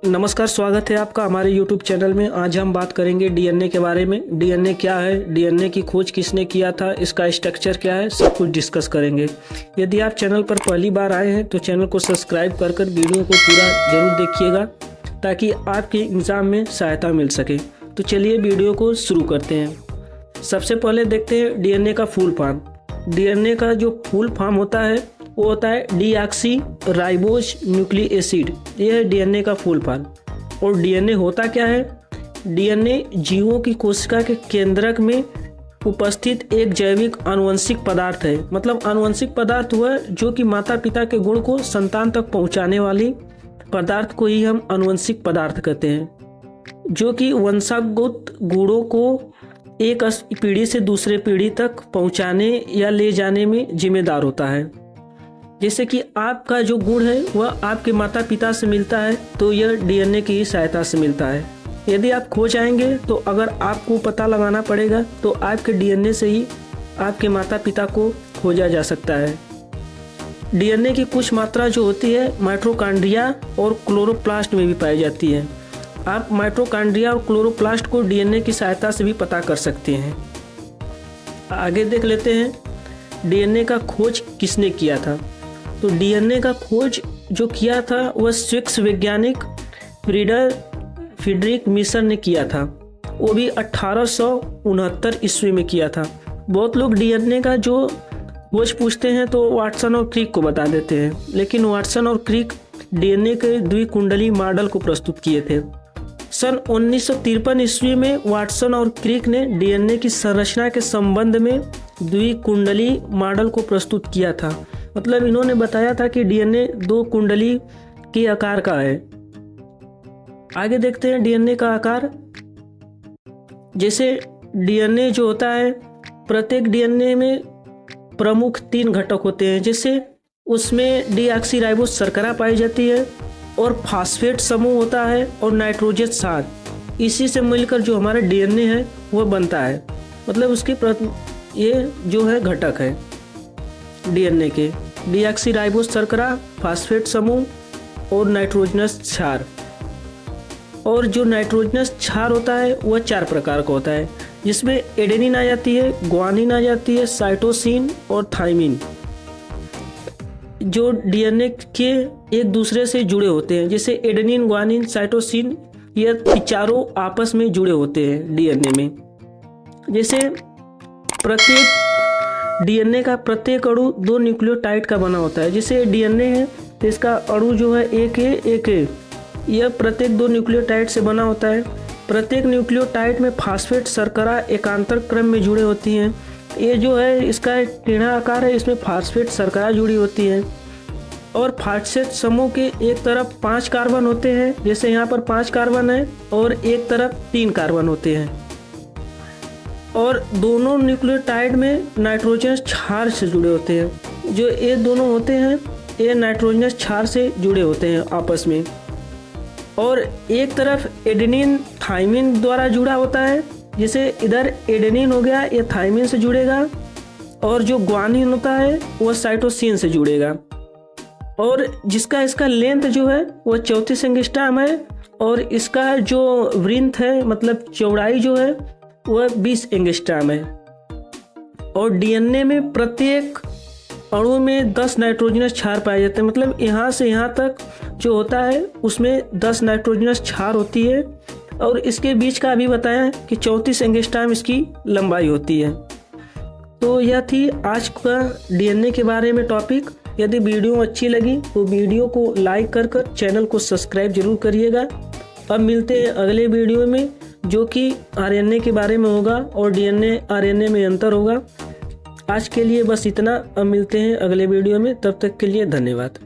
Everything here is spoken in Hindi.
नमस्कार, स्वागत है आपका हमारे YouTube चैनल में। आज हम बात करेंगे डीएनए के बारे में। डीएनए क्या है, डीएनए की खोज किसने किया था, इसका स्ट्रक्चर क्या है, सब कुछ डिस्कस करेंगे। यदि आप चैनल पर पहली बार आए हैं तो चैनल को सब्सक्राइब कर वीडियो को पूरा जरूर देखिएगा ताकि आपके एग्ज़ाम में सहायता मिल सके। तो चलिए वीडियो को शुरू करते हैं। सबसे पहले देखते हैं डीएनए का फुल फॉर्म। डीएनए का जो फुल फॉर्म होता है वो होता है डीऑक्सी राइबोज न्यूक्लिक एसिड। यह है डीएनए का फुल फॉर्म। और डीएनए होता क्या है? डीएनए जीवों की कोशिका के केंद्रक में उपस्थित एक जैविक आनुवंशिक पदार्थ है। मतलब आनुवंशिक पदार्थ हुआ जो कि माता पिता के गुण को संतान तक पहुंचाने वाली पदार्थ को ही हम आनुवंशिक पदार्थ कहते हैं, जो कि वंशागत गुणों को एक पीढ़ी से दूसरे पीढ़ी तक पहुंचाने या ले जाने में जिम्मेदार होता है। जैसे कि आपका जो गुण है वह आपके माता पिता से मिलता है, तो यह डीएनए की सहायता से मिलता है। यदि आप खो जाएंगे तो अगर आपको पता लगाना पड़ेगा तो आपके डीएनए से ही आपके माता पिता को खोजा जा सकता है। डीएनए की कुछ मात्रा जो होती है माइटोकॉन्ड्रिया और क्लोरोप्लास्ट में भी पाई जाती है। आप माइटोकॉन्ड्रिया और क्लोरोप्लास्ट को डीएनए की सहायता से भी पता कर सकते हैं। आगे देख लेते हैं डीएनए का खोज किसने किया था। तो डीएनए का खोज जो किया था वह स्विस वैज्ञानिक फ्रीडरिक मिशर ने किया था। वो भी 1869 ईस्वी में किया था। बहुत लोग डीएनए का जो खोज पूछते हैं तो वाटसन और क्रिक को बता देते हैं, लेकिन वाटसन और क्रिक डीएनए के द्विकुंडली मॉडल को प्रस्तुत किए थे। सन 1953 ईस्वी में वाटसन और क्रिक ने डीएनए की संरचना के संबंध में द्विकुंडली मॉडल को प्रस्तुत किया था। मतलब इन्होंने बताया था कि डीएनए दो कुंडली के आकार का है। आगे देखते हैं डीएनए का आकार। जैसे डीएनए जो होता है, प्रत्येक डीएनए में प्रमुख 3 घटक होते हैं। जैसे उसमें डीऑक्सीराइबोज शर्करा पाई जाती है और फास्फेट समूह होता है और नाइट्रोजन क्षार। इसी से मिलकर जो हमारा डीएनए है वह बनता है। मतलब उसके ये जो है घटक है डीएनए के, डीऑक्सीराइबोज शर्करा, फास्फेट समूह और नाइट्रोजनस क्षार। और जो नाइट्रोजनस क्षार होता है वह 4 प्रकार का होता है, जिसमें एडेनिन आ जाती है, ग्वानिन आ जाती है, साइटोसिन और थाइमिन, जो डीएनए के एक दूसरे से जुड़े होते हैं। जैसे एडेनिन, ग्वानिन, साइटोसिन, ये चारों आपस में जुड़े होते हैं डीएनए में। जैसे प्रत्येक डीएनए का प्रत्येक अणु 2 न्यूक्लियोटाइड का बना होता है। जैसे डीएनए है तो इसका अणु जो है एक ए, यह प्रत्येक 2 न्यूक्लियोटाइड से बना होता है। प्रत्येक न्यूक्लियोटाइड में फास्फेट शर्करा एकांतर क्रम में जुड़े होती हैं। ये जो है इसका एक टेढ़ा आकार है, इसमें फास्फेट शर्करा जुड़ी होती है। और फास्फेट समूह के एक तरफ 5 कार्बन होते हैं, जैसे यहाँ पर 5 कार्बन है, और एक तरफ 3 कार्बन होते हैं। और दोनों न्यूक्लियोटाइड में नाइट्रोजन क्षार से जुड़े होते हैं। जो ये दोनों होते हैं ये नाइट्रोजन क्षार से जुड़े होते हैं आपस में। और एक तरफ एडेनिन थाइमिन द्वारा जुड़ा होता है। जैसे इधर एडेनिन हो गया, ये थाइमिन से जुड़ेगा, और जो ग्वानिन होता है वह साइटोसिन से जुड़ेगा। और इसका लेंथ जो है वह 34 एंगस्ट्रॉम है, और इसका जो वृंत है मतलब चौड़ाई जो है वह 20 एंगस्ट्रॉम है। और डीएनए में प्रत्येक अणु में 10 नाइट्रोजनस क्षार पाए जाते हैं। मतलब यहाँ से यहाँ तक जो होता है उसमें 10 नाइट्रोजनस क्षार होती है। और इसके बीच का अभी बताया कि 34 एंगस्ट्रॉम इसकी लंबाई होती है। तो यह थी आज का डीएनए के बारे में टॉपिक। यदि वीडियो अच्छी लगी तो वीडियो को लाइक कर चैनल को सब्सक्राइब जरूर करिएगा। अब मिलते हैं अगले वीडियो में, जो कि आरएनए के बारे में होगा और डीएनए आरएनए में अंतर होगा। आज के लिए बस इतना। अब मिलते हैं अगले वीडियो में, तब तक के लिए धन्यवाद।